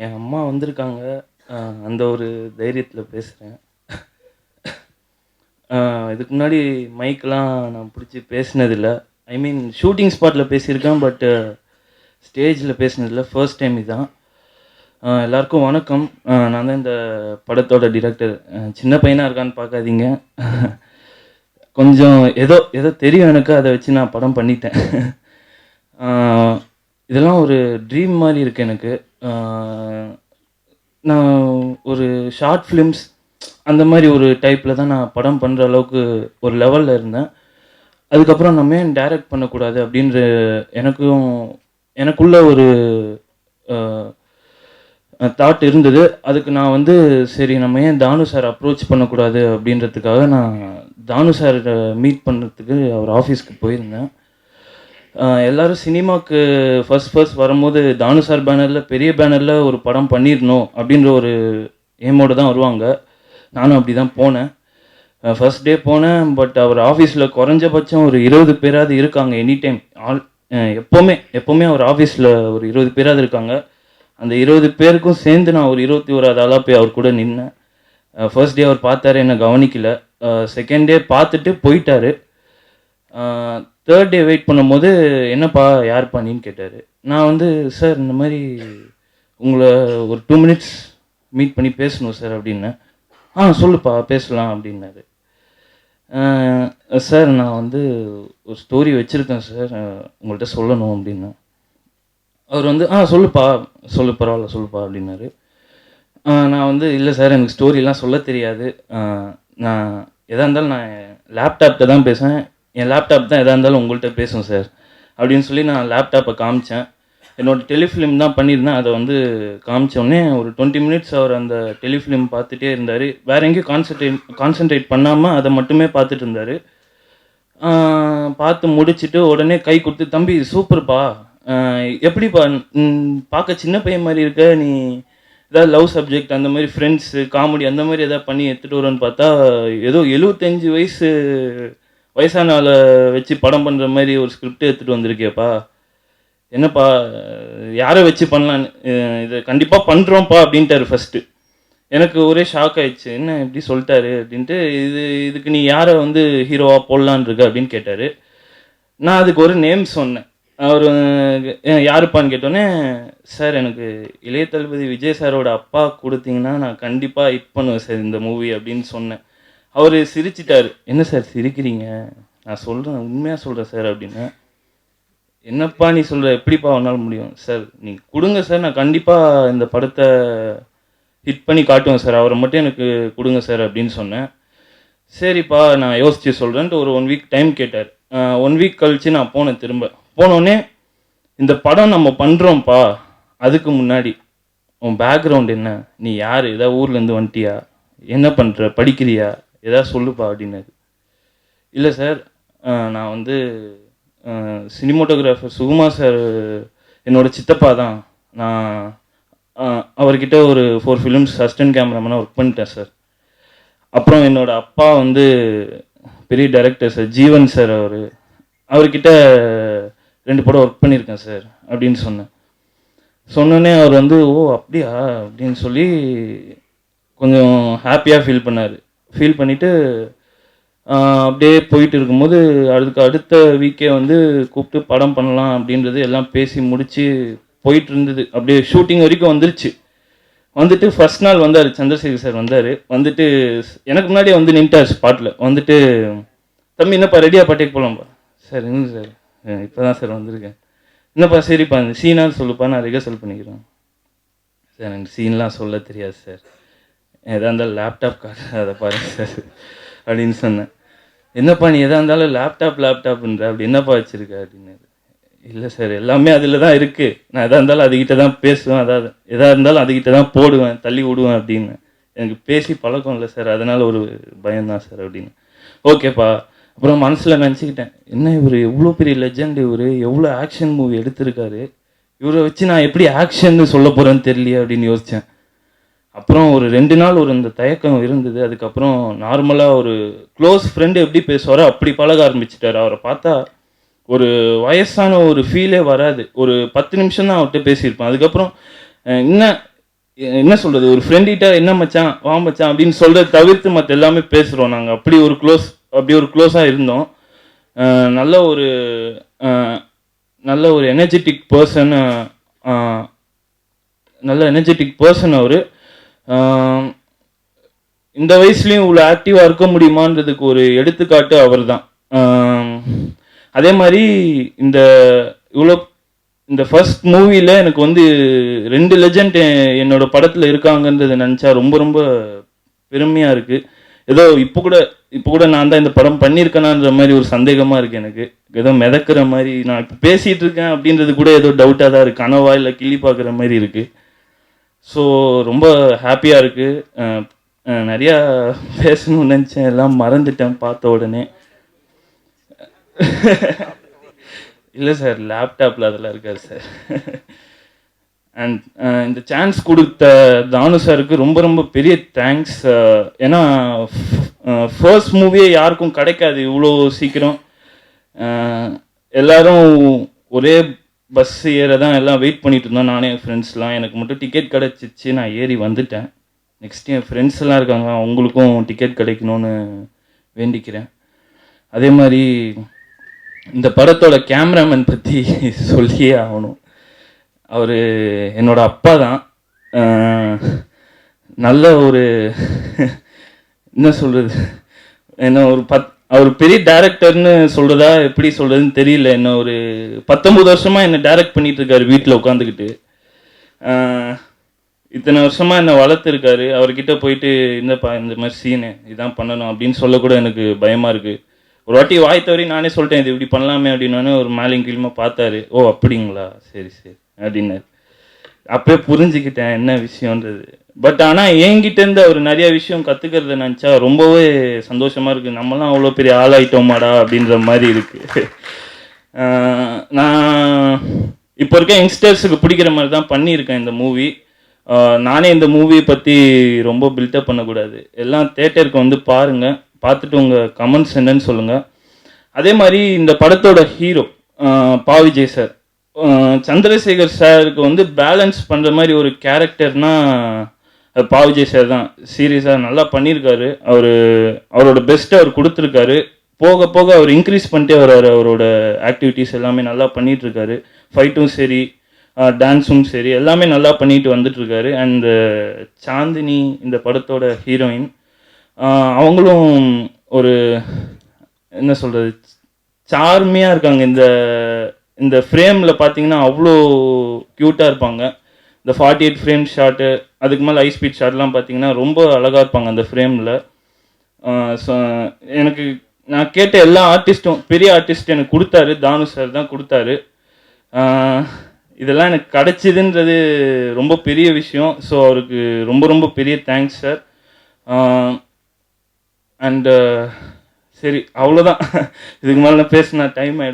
என் அம்மா வந்திருக்காங்க. அந்த ஒரு தைரியத்தில பேசுறேன். இதுக்கு முன்னாடி மைக்லாம் நான் பிடிச்சு பேசினதில்ல. ஐ மீன் ஷூட்டிங் ஸ்பாட்ல பேசியிருக்கேன். பட் ஸ்டேஜ்ல பேசினதில்ல. ஃபர்ஸ்ட் டைம் இதான். எல்லாருக்கும் வணக்கம். நான் தான் இந்த படத்தோட டிரெக்டர். சின்ன பையனா இருக்கான்னு பார்க்காதீங்க. கொஞ்சம் ஏதோ ஏதோ தெரியும் எனக்கு. அத வச்சு நான் படம் பண்ணிட்டேன். அ இதெல்லாம் ஒரு ட்ரீம் மாரி இருக்கு எனக்கு. அ நான் ஒரு ஷார்ட் ஃபிலிம்ஸ் அந்த மாரி ஒரு டைப்ல தான் நான் படம் பண்ற அளவுக்கு ஒரு லெவல்ல இருந்தேன். அதுக்கப்புறம் நம்ம ஏன் டைரக்ட் பண்ணக்கூடாது அப்படின்ற எனக்குள்ள ஒரு அ தாட் இருந்தது. அதுக்கு நான் வந்து சரி நம்ம ஏன் தானு சார் அப்ரோச் பண்ணக்கூடாது அப்படின்றதுக்காக நான் தானு சார மீட் பண்றதுக்கு அவர் ஆஃபீஸ்க்கு போயிருந்தேன். எல்லாரும் சினிமாக்கு ஃபர்ஸ்ட் வரும்போது தானு சார் பேனர்ல பெரிய பேனர்ல ஒரு படம் பண்ணிரணும் அப்படின்ற ஒரு எய்மோட தான் வருவாங்க. நானும் அப்படி தான் போனேன். ஃபர்ஸ்ட் டே போனேன். பட் அவர் ஆஃபீஸில் குறைஞ்சபட்சம் ஒரு 20 பேராவது இருக்காங்க எனி டைம். ஆல் எப்போவுமே அவர் ஆஃபீஸில் ஒரு 20 பேராவது இருக்காங்க. அந்த 20 பேருக்கும் சேர்ந்து நான் ஒரு 21வது ஆளாக போய் அவர் கூட நின்னேன். ஃபர்ஸ்ட் டே அவர் பார்த்தாரு, என்னை கவனிக்கல. செகண்ட் டே பார்த்துட்டு போயிட்டாரு. தேர்ட் டே வெயிட் பண்ணும்போது என்னப்பா யாருப்பா நீன்னு கேட்டார். நான் வந்து சார் இந்த மாதிரி உங்களை ஒரு 2 மினிட்ஸ் மீட் பண்ணி பேசணும் சார் அப்படின்னேன். சொல்லுப்பா பேசலாம் அப்படின்னாரு. சார் நான் வந்து ஒரு ஸ்டோரி வச்சுருக்கேன் சார், உங்கள்கிட்ட சொல்லணும் அப்படின்னேன். அவர் வந்து சொல்லுப்பா பரவாயில்ல சொல்லுப்பா அப்படின்னாரு. நான் வந்து இல்லை சார் எனக்கு ஸ்டோரிலாம் சொல்ல தெரியாது. நான் எதாக இருந்தாலும் நான் லேப்டாப்கிட்ட தான் பேசுவேன். என் லேப்டாப் தான் எதாக இருந்தாலும் உங்கள்கிட்ட பேசும் சார் அப்படின்னு சொல்லி நான் லேப்டாப்பை காமிச்சேன். என்னோட டெலிஃபிலிம் தான் பண்ணியிருந்தேன். அதை வந்து காமிச்சோடனே ஒரு 20 மினிட்ஸ் அவர் அந்த டெலிஃபிலிம் பார்த்துட்டே இருந்தார். வேற எங்கேயும் கான்சென்ட்ரேட் பண்ணாமல் அதை மட்டுமே பார்த்துட்டு இருந்தார். பார்த்து முடிச்சுட்டு உடனே கை கொடுத்து, தம்பி சூப்பர்ப்பா, எப்படிப்பா பார்க்க சின்ன பையன் மாதிரி இருக்க, நீ ஏதாவது லவ் சப்ஜெக்ட் அந்த மாதிரி ஃப்ரெண்ட்ஸு காமெடி அந்த மாதிரி எதாவது பண்ணி எடுத்துகிட்டு வரும்னு பார்த்தா ஏதோ 75 வயசான ஆளை வச்சு படம் பண்ணுற மாதிரி ஒரு ஸ்கிரிப்ட் எடுத்துகிட்டு வந்திருக்கேப்பா, என்னப்பா யாரை வச்சு பண்ணலான்னு, இதை கண்டிப்பாக பண்ணுறோம்ப்பா அப்படின்ட்டாரு ஃபஸ்ட்டு. எனக்கு ஒரே ஷாக் ஆயிடுச்சு, என்ன இப்படி சொல்லிட்டாரு அப்படின்ட்டு. இதுக்கு நீ யாரை வந்து ஹீரோவாக போடலான் இருக்க அப்படின்னு கேட்டார். நான் அதுக்கு ஒரு நேம் சொன்னேன். அவர் யாருப்பான்னு கேட்டோன்னே, சார் எனக்கு இளைய தளபதி விஜய் சாரோட அப்பா கொடுத்தீங்கன்னா நான் கண்டிப்பாக ஹிட் பண்ணுவேன் சார் இந்த மூவி அப்படின்னு சொன்னேன். அவர் சிரிச்சிட்டாரு. என்ன சார் சிரிக்கிறீங்க, நான் சொல்கிறேன் உண்மையாக சொல்கிறேன் சார் அப்படின்னு. என்னப்பா நீ சொல்கிற, எப்படிப்பா உன்னால் முடியும் சார், நீ கொடுங்க சார், நான் கண்டிப்பாக இந்த படத்தை ஹிட் பண்ணி காட்டுவேன் சார், அவரை மட்டும் எனக்கு கொடுங்க சார் அப்படின்னு சொன்னேன். சரிப்பா நான் யோசித்து சொல்கிறேன்ட்டு ஒரு 1 வீக் டைம் கேட்டார். 1 வீக் கழித்து நான் போனேன். திரும்ப போனோடனே, இந்த படம் நம்ம பண்ணுறோம்ப்பா, அதுக்கு முன்னாடி உன் பேக்ரவுண்ட் என்ன, நீ யார், ஏதாவது ஊர்லேருந்து வந்துட்டியா, என்ன பண்ணுற, படிக்கிறியா, ஏதாவது சொல்லுப்பா அப்படின்னாரு. இல்லை சார், நான் வந்து சினிமோட்டோகிராஃபர் சுகுமார் சார் என்னோட சித்தப்பா தான். நான் அவர்கிட்ட ஒரு 4 ஃபிலிம்ஸ் அசிஸ்டன்ட் கேமராமேனாக ஒர்க் பண்ணிட்டேன் சார். அப்புறம் என்னோட அப்பா வந்து பெரிய டைரக்டர் சார், ஜீவன் சார், அவர்கிட்ட 2 படம் ஒர்க் பண்ணியிருக்கேன் சார் அப்படின்னு சொன்னோடனே அவர் வந்து ஓ அப்படியா அப்படின்னு சொல்லி கொஞ்சம் ஹாப்பியாக ஃபீல் பண்ணிவிட்டு அப்படியே போயிட்டு இருக்கும்போது அதுக்கு அடுத்த வீக்கே வந்து கூப்பிட்டு படம் பண்ணலாம் அப்படின்றது எல்லாம் பேசி முடித்து போயிட்டு இருந்தது. அப்படியே ஷூட்டிங் வரைக்கும் வந்துட்டு ஃபர்ஸ்ட் நாள் வந்தார், சந்திரசேகர் சார் வந்தார். வந்துட்டு எனக்கு முன்னாடியே வந்து நின்ட்டார் ஸ்பாட்டில். வந்துட்டு, தம்பி என்னப்பா ரெடியாக பாட்டேக்கு போகலாம்ப்பா. சார் என்ன சார் இப்போ தான் சார் வந்திருக்கேன். என்னப்பா சரிப்பா இந்த சீனான்னு சொல்லுப்பா, நான் ரிஹர்சல் பண்ணிக்கிறேன். சார் எனக்கு சீன்லாம் சொல்ல தெரியாது சார், எதாக இருந்தாலும் லேப்டாப் அதை பாருங்கள் சார் அப்படின்னு சொன்னேன். என்னப்பா நீ எதாக இருந்தாலும் லேப்டாப்ன்ற அப்படி என்னப்பா வச்சுருக்க அப்படின்னாரு. இல்லை சார் எல்லாமே அதில் தான் இருக்குது, நான் எதாக இருந்தாலும் அதுக்கிட்ட தான் பேசுவேன், அதாவது எதாக இருந்தாலும் அதுக்கிட்ட தான் போடுவேன், தள்ளி விடுவேன் அப்படின்னு. எனக்கு பேசி பழக்கம் இல்லை சார், அதனால் ஒரு பயம்தான் சார் அப்படின்னு. ஓகேப்பா. அப்புறம் மனசில் நினச்சிக்கிட்டேன், என்ன இவர் எவ்வளோ பெரிய லெஜண்ட், இவர் எவ்வளோ ஆக்ஷன் மூவி எடுத்திருக்காரு, இவரை வச்சு நான் எப்படி ஆக்ஷன்னு சொல்ல போகிறேன்னு தெரியலையே அப்படின்னு யோசித்தேன். அப்புறம் ஒரு 2 நாள் இந்த தயக்கம் இருந்தது. அதுக்கப்புறம் நார்மலாக ஒரு க்ளோஸ் ஃப்ரெண்டு எப்படி பேசுவாரோ அப்படி பழக ஆரம்பிச்சிட்டார். அவரை பார்த்தா ஒரு வயசான ஒரு ஃபீலே வராது. ஒரு 10 நிமிஷம் தான் அவர்கிட்ட பேசியிருப்பேன். அதுக்கப்புறம் என்ன என்ன சொல்கிறது, ஒரு ஃப்ரெண்டிட்ட என்ன மச்சான் வா மச்சான் அப்படின்னு சொல்கிறத தவிர்த்து மற்ற எல்லாமே பேசுகிறோம். நாங்கள் அப்படி ஒரு க்ளோஸாக இருந்தோம். நல்ல ஒரு நல்ல ஒரு எனர்ஜெட்டிக் பர்சன், நல்ல எனர்ஜெட்டிக் பர்சன் அவர். இந்த வயசுலேயும் இவ்வளோ ஆக்டிவாக இருக்க முடியுமான்றதுக்கு ஒரு எடுத்துக்காட்டு அவர் தான். அதே மாதிரி இந்த ஃபர்ஸ்ட் மூவியில் எனக்கு வந்து 2 லெஜண்ட் என்னோட படத்தில் இருக்காங்கன்றதை நினச்சா ரொம்ப ரொம்ப பெருமையாக இருக்குது. ஏதோ இப்போ கூட நான் தான் இந்த படம் பண்ணியிருக்கேனான்ற மாதிரி ஒரு சந்தேகமாக இருக்குது எனக்கு. ஏதோ மிதக்கிற மாதிரி நான் இப்போ பேசிகிட்டு இருக்கேன் அப்படின்றது கூட ஏதோ டவுட்டாக தான் இருக்குது. கனவா இல்லை கிள்ளி பார்க்குற மாதிரி இருக்குது. ஸோ ரொம்ப ஹாப்பியாக இருக்குது. நிறையா பேசணும்னு நினச்சேன், எல்லாம் மறந்துட்டேன் பார்த்த உடனே. இல்லை சார், லேப்டாப்பில் அதெல்லாம் இருக்காது சார். அண்ட் இந்த சான்ஸ் கொடுத்த தானு சாருக்கு ரொம்ப ரொம்ப பெரிய தேங்க்ஸ். ஏன்னா ஃபர்ஸ்ட் மூவியே யாருக்கும் கிடைக்காது இவ்வளோ சீக்கிரம். எல்லாரும் ஒரே பஸ் ஏற தான் எல்லாம் வெயிட் பண்ணிட்டு இருந்தோம், நானே என் ஃப்ரெண்ட்ஸ்லாம். எனக்கு மட்டும் டிக்கெட் கிடச்சிச்சு, நான் ஏறி வந்துட்டேன். நெக்ஸ்ட் என் ஃப்ரெண்ட்ஸ் எல்லாம் இருக்காங்க, அவங்களுக்கும் டிக்கெட் கிடைக்கணும்னு வேண்டிக்கிறேன். அதே மாதிரி இந்த படத்தோட கேமராமேன் பற்றி சொல்லியே ஆகணும். அவர் என்னோட அப்பா தான். நல்ல ஒரு என்ன சொல்கிறது, என்ன ஒரு அவர் பெரிய டைரக்டர்னு சொல்கிறதா எப்படி சொல்கிறதுன்னு தெரியல. என்ன ஒரு 19 வருஷமாக என்னை டைரக்ட் பண்ணிட்டு இருக்காரு வீட்டில் உட்காந்துக்கிட்டு. இத்தனை வருஷமாக என்னை வளர்த்துருக்காரு. அவர்கிட்ட போயிட்டு இந்த மாதிரி சீனு இதான் பண்ணணும் அப்படின்னு சொல்லக்கூட எனக்கு பயமாக இருக்குது. ஒரு வாட்டி வாய் தவறி நானே சொல்லிட்டேன், இது இப்படி பண்ணலாமே அப்படின்னோடனே ஒரு மேலேயும் கீழமா பார்த்தாரு. ஓ அப்படிங்களா, சரி சரி அப்படின்னாரு. அப்பயே புரிஞ்சுக்கிட்டேன் என்ன விஷயன்றது. பட் ஆனால் என்கிட்டேருந்து அவர் நிறைய விஷயம் கற்றுக்கிறத நினச்சா ரொம்பவே சந்தோஷமாக இருக்குது. நம்மளாம் அவ்வளோ பெரிய ஆளாயிட்டோமாடா அப்படின்ற மாதிரி இருக்குது. நான் இப்போ இருக்க யங்ஸ்டர்ஸுக்கு பிடிக்கிற மாதிரி தான் பண்ணியிருக்கேன் இந்த மூவி. நானே இந்த மூவியை பற்றி ரொம்ப பில்டப் பண்ணக்கூடாது. எல்லாம் தேட்டருக்கு வந்து பாருங்கள், பார்த்துட்டு உங்கள் கமெண்ட்ஸ் என்னன்னு சொல்லுங்கள். அதே மாதிரி இந்த படத்தோட ஹீரோ பா விஜய் சார், சந்திரசேகர் சாருக்கு வந்து பேலன்ஸ் பண்ணுற மாதிரி ஒரு கேரக்டர்னால் அது பா விஜய் சார் தான். சீரியஸாக நல்லா பண்ணியிருக்காரு. அவரோட பெஸ்ட்டை அவர் கொடுத்துருக்காரு. போக போக அவர் இன்க்ரீஸ் பண்ணிட்டே வர்றாரு. அவரோட ஆக்டிவிட்டீஸ் எல்லாமே நல்லா பண்ணிகிட்ருக்காரு. ஃபைட்டும் சரி, டான்ஸும் சரி, எல்லாமே நல்லா பண்ணிட்டு வந்துட்டுருக்காரு. அண்டு சாந்தினி இந்த படத்தோட ஹீரோயின், அவங்களும் ஒரு என்ன சொல்கிறது, சார்மியாக இருக்காங்க. இந்த ஃப்ரேமில் பார்த்தீங்கன்னா அவ்வளோ க்யூட்டாக இருப்பாங்க. இந்த 48 ஃப்ரேம் ஷாட்டு, அதுக்கு மேலே ஹை ஸ்பீட் ஷாட்லாம் பார்த்தீங்கன்னா ரொம்ப அழகாக இருப்பாங்க அந்த ஃப்ரேமில். ஸோ நான் கேட்ட எல்லா ஆர்டிஸ்ட்டும், பெரிய ஆர்டிஸ்ட் எனக்கு கொடுத்தாரு, தானு சார் தான் கொடுத்தாரு. இதெல்லாம் எனக்கு கிடச்சிதுன்றது ரொம்ப பெரிய விஷயம். ஸோ அவருக்கு ரொம்ப ரொம்ப பெரிய தேங்க்ஸ் சார். அண்டு சரி, அவ்வளோதான். இதுக்கு மேலே நான் பேசினா டைம் ஆகிடும்.